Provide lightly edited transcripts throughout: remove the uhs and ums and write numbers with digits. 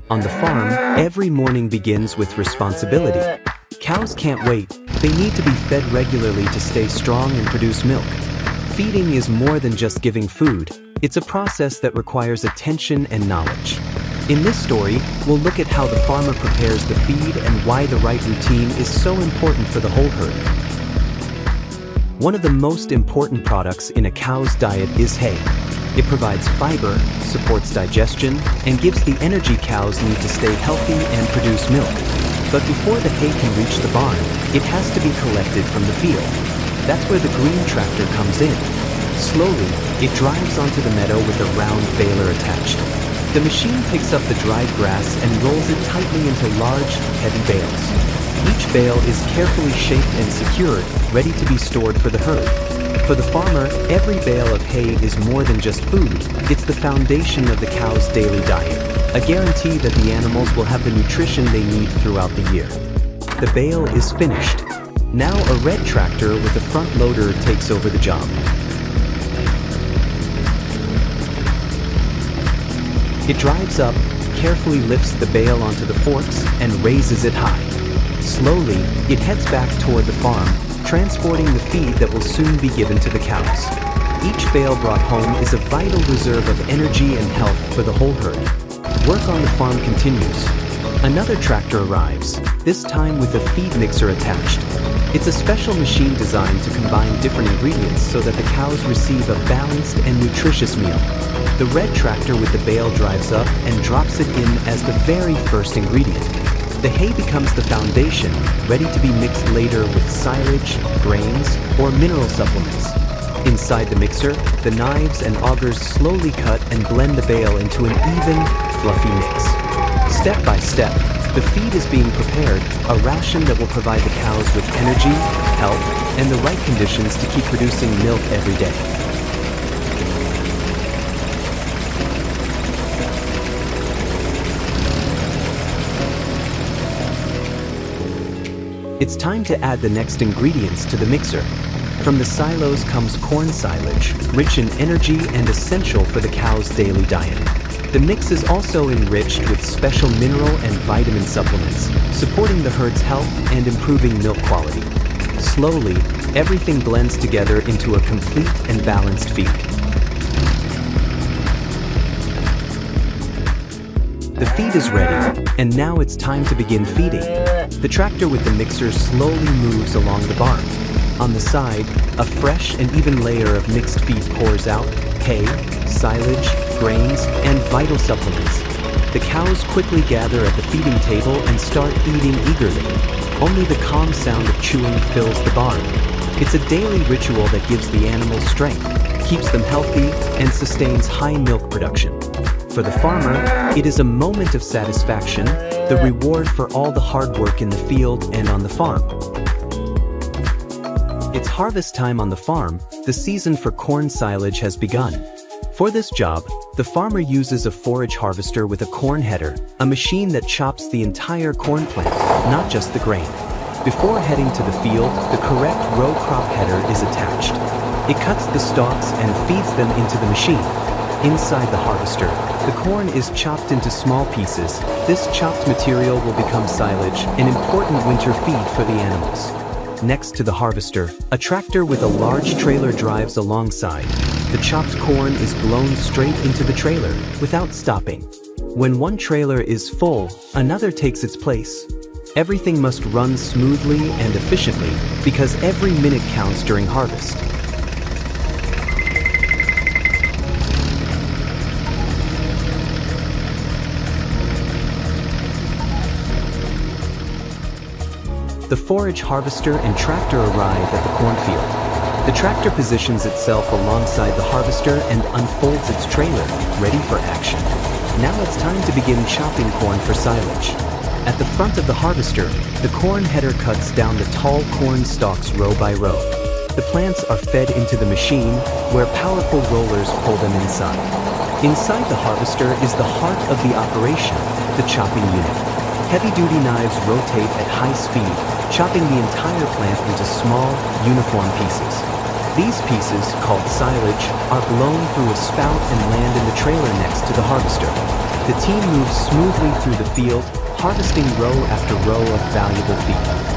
On the farm, every morning begins with responsibility. Cows can't wait. They need to be fed regularly to stay strong and produce milk. Feeding is more than just giving food. It's a process that requires attention and knowledge. In this story, we'll look at how the farmer prepares the feed and why the right routine is so important for the whole herd. One of the most important products in a cow's diet is hay. It provides fiber, supports digestion, and gives the energy cows need to stay healthy and produce milk. But before the hay can reach the barn, it has to be collected from the field. That's where the green tractor comes in. Slowly, it drives onto the meadow with a round baler attached. The machine picks up the dried grass and rolls it tightly into large, heavy bales. Each bale is carefully shaped and secured, ready to be stored for the herd. For the farmer, every bale of hay is more than just food. It's the foundation of the cow's daily diet, a guarantee that the animals will have the nutrition they need throughout the year. The bale is finished. Now a red tractor with a front loader takes over the job. It drives up, carefully lifts the bale onto the forks, and raises it high. Slowly, it heads back toward the farm, transporting the feed that will soon be given to the cows. Each bale brought home is a vital reserve of energy and health for the whole herd. Work on the farm continues. Another tractor arrives, this time with a feed mixer attached. It's a special machine designed to combine different ingredients so that the cows receive a balanced and nutritious meal. The red tractor with the bale drives up and drops it in as the very first ingredient. The hay becomes the foundation, ready to be mixed later with silage, grains, or mineral supplements. Inside the mixer, the knives and augers slowly cut and blend the bale into an even, fluffy mix. Step by step, the feed is being prepared, a ration that will provide the cows with energy, health, and the right conditions to keep producing milk every day. It's time to add the next ingredients to the mixer. From the silos comes corn silage, rich in energy and essential for the cow's daily diet. The mix is also enriched with special mineral and vitamin supplements, supporting the herd's health and improving milk quality. Slowly, everything blends together into a complete and balanced feed. The feed is ready, and now it's time to begin feeding. The tractor with the mixer slowly moves along the barn. On the side, a fresh and even layer of mixed feed pours out: hay, silage, grains, and vital supplements. The cows quickly gather at the feeding table and start eating eagerly. Only the calm sound of chewing fills the barn. It's a daily ritual that gives the animals strength, keeps them healthy, and sustains high milk production. For the farmer, it is a moment of satisfaction, the reward for all the hard work in the field and on the farm. It's harvest time on the farm. The season for corn silage has begun. For this job, the farmer uses a forage harvester with a corn header, a machine that chops the entire corn plant, not just the grain. Before heading to the field, the correct row crop header is attached. It cuts the stalks and feeds them into the machine. Inside the harvester, the corn is chopped into small pieces. This chopped material will become silage, an important winter feed for the animals. Next to the harvester, a tractor with a large trailer drives alongside. The chopped corn is blown straight into the trailer, without stopping. When one trailer is full, another takes its place. Everything must run smoothly and efficiently, because every minute counts during harvest. The forage harvester and tractor arrive at the cornfield. The tractor positions itself alongside the harvester and unfolds its trailer, ready for action. Now it's time to begin chopping corn for silage. At the front of the harvester, the corn header cuts down the tall corn stalks row by row. The plants are fed into the machine, where powerful rollers pull them inside. Inside the harvester is the heart of the operation, the chopping unit. Heavy-duty knives rotate at high speed, chopping the entire plant into small, uniform pieces. These pieces, called silage, are blown through a spout and land in the trailer next to the harvester. The team moves smoothly through the field, harvesting row after row of valuable feed.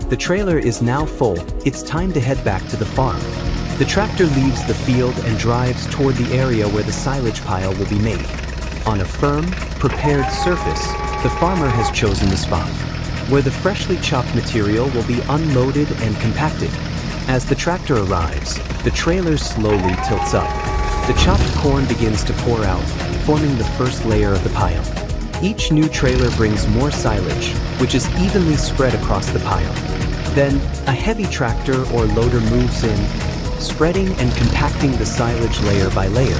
The trailer is now full. It's time to head back to the farm. The tractor leaves the field and drives toward the area where the silage pile will be made. On a firm, prepared surface, the farmer has chosen the spot, where the freshly chopped material will be unloaded and compacted. As the tractor arrives, the trailer slowly tilts up. The chopped corn begins to pour out, forming the first layer of the pile. Each new trailer brings more silage, which is evenly spread across the pile. Then, a heavy tractor or loader moves in, spreading and compacting the silage layer by layer.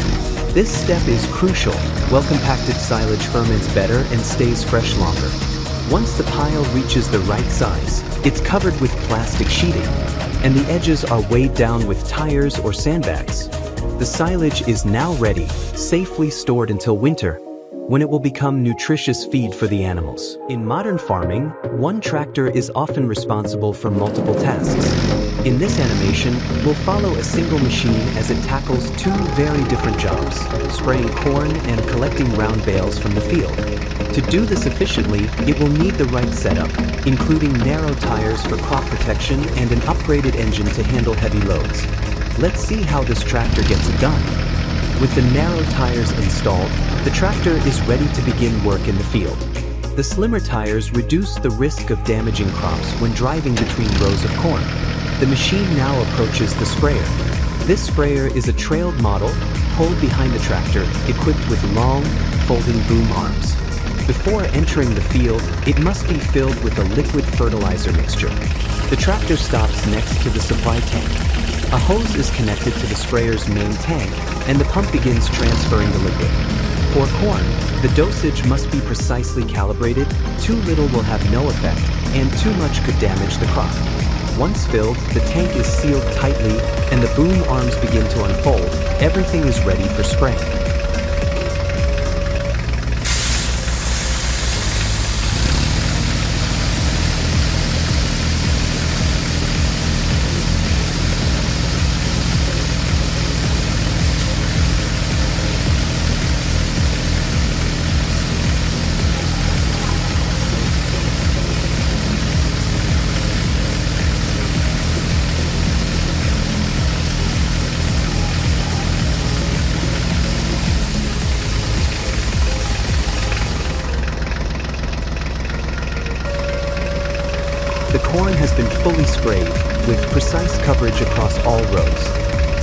This step is crucial. Well-compacted silage ferments better and stays fresh longer. Once the pile reaches the right size, it's covered with plastic sheeting, and the edges are weighed down with tires or sandbags. The silage is now ready, safely stored until winter, when it will become nutritious feed for the animals. In modern farming, one tractor is often responsible for multiple tasks. In this animation, we'll follow a single machine as it tackles two very different jobs, spraying corn and collecting round bales from the field. To do this efficiently, it will need the right setup, including narrow tires for crop protection and an upgraded engine to handle heavy loads. Let's see how this tractor gets it done. With the narrow tires installed, the tractor is ready to begin work in the field. The slimmer tires reduce the risk of damaging crops when driving between rows of corn. The machine now approaches the sprayer. This sprayer is a trailed model, pulled behind the tractor, equipped with long, folding boom arms. Before entering the field, it must be filled with a liquid fertilizer mixture. The tractor stops next to the supply tank. A hose is connected to the sprayer's main tank, and the pump begins transferring the liquid. For corn, the dosage must be precisely calibrated. Too little will have no effect, and too much could damage the crop. Once filled, the tank is sealed tightly, and the boom arms begin to unfold. Everything is ready for spraying. The corn has been fully sprayed, with precise coverage across all rows.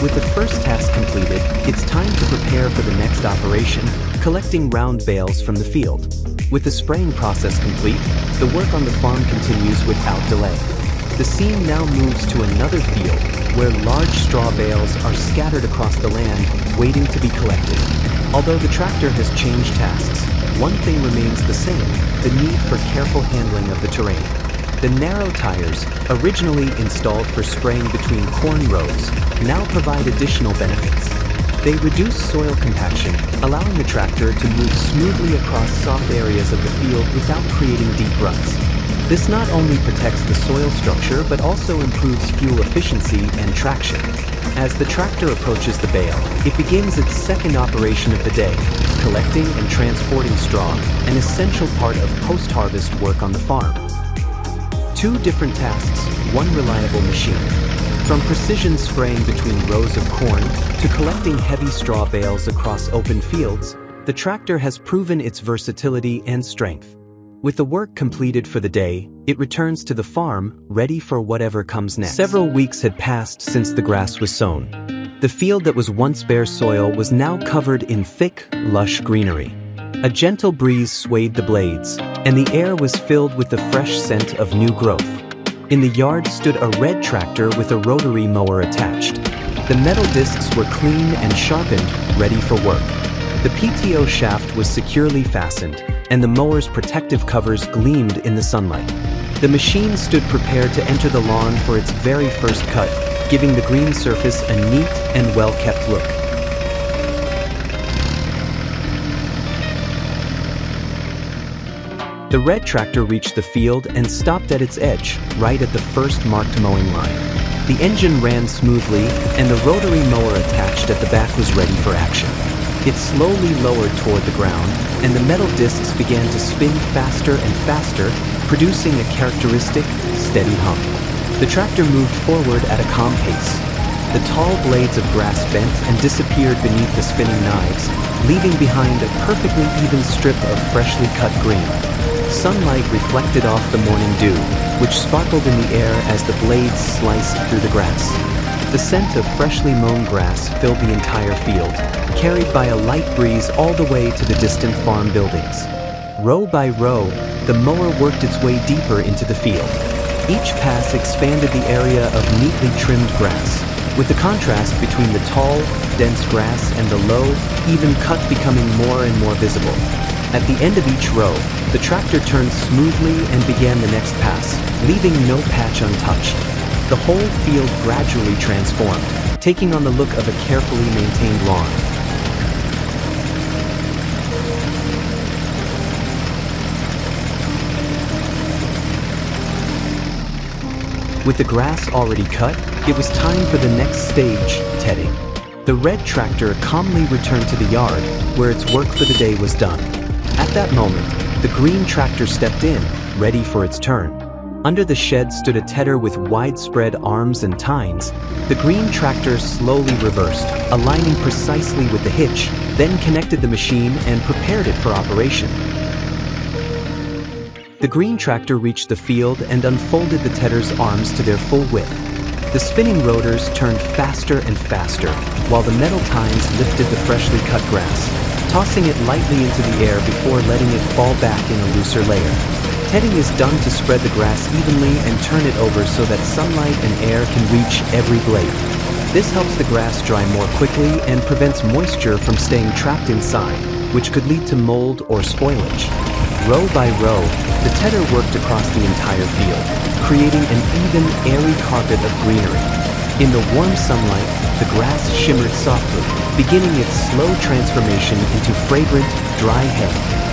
With the first task completed, it's time to prepare for the next operation, collecting round bales from the field. With the spraying process complete, the work on the farm continues without delay. The scene now moves to another field, where large straw bales are scattered across the land, waiting to be collected. Although the tractor has changed tasks, one thing remains the same: the need for careful handling of the terrain. The narrow tires, originally installed for spraying between corn rows, now provide additional benefits. They reduce soil compaction, allowing the tractor to move smoothly across soft areas of the field without creating deep ruts. This not only protects the soil structure but also improves fuel efficiency and traction. As the tractor approaches the bale, it begins its second operation of the day, collecting and transporting straw, an essential part of post-harvest work on the farm. Two different tasks, one reliable machine. From precision spraying between rows of corn to collecting heavy straw bales across open fields, the tractor has proven its versatility and strength. With the work completed for the day, it returns to the farm, ready for whatever comes next. Several weeks had passed since the grass was sown. The field that was once bare soil was now covered in thick, lush greenery. A gentle breeze swayed the blades, and the air was filled with the fresh scent of new growth. In the yard stood a red tractor with a rotary mower attached. The metal discs were clean and sharpened, ready for work. The PTO shaft was securely fastened, and the mower's protective covers gleamed in the sunlight. The machine stood prepared to enter the lawn for its very first cut, giving the green surface a neat and well-kept look. The red tractor reached the field and stopped at its edge, right at the first marked mowing line. The engine ran smoothly, and the rotary mower attached at the back was ready for action. It slowly lowered toward the ground, and the metal discs began to spin faster and faster, producing a characteristic, steady hum. The tractor moved forward at a calm pace. The tall blades of grass bent and disappeared beneath the spinning knives, leaving behind a perfectly even strip of freshly cut green. Sunlight reflected off the morning dew, which sparkled in the air as the blades sliced through the grass. The scent of freshly mown grass filled the entire field, carried by a light breeze all the way to the distant farm buildings. Row by row, the mower worked its way deeper into the field. Each pass expanded the area of neatly trimmed grass, with the contrast between the tall, dense grass and the low, even cut becoming more and more visible. At the end of each row, the tractor turned smoothly and began the next pass, leaving no patch untouched. The whole field gradually transformed, taking on the look of a carefully maintained lawn. With the grass already cut, it was time for the next stage, tedding. The red tractor calmly returned to the yard, where its work for the day was done. At that moment, the green tractor stepped in, ready for its turn. Under the shed stood a tedder with widespread arms and tines. The green tractor slowly reversed, aligning precisely with the hitch, then connected the machine and prepared it for operation. The green tractor reached the field and unfolded the tedder's arms to their full width. The spinning rotors turned faster and faster, while the metal tines lifted the freshly cut grass, tossing it lightly into the air before letting it fall back in a looser layer. Tedding is done to spread the grass evenly and turn it over so that sunlight and air can reach every blade. This helps the grass dry more quickly and prevents moisture from staying trapped inside, which could lead to mold or spoilage. Row by row, the tedder worked across the entire field, creating an even, airy carpet of greenery. In the warm sunlight, the grass shimmered softly, beginning its slow transformation into fragrant, dry hay.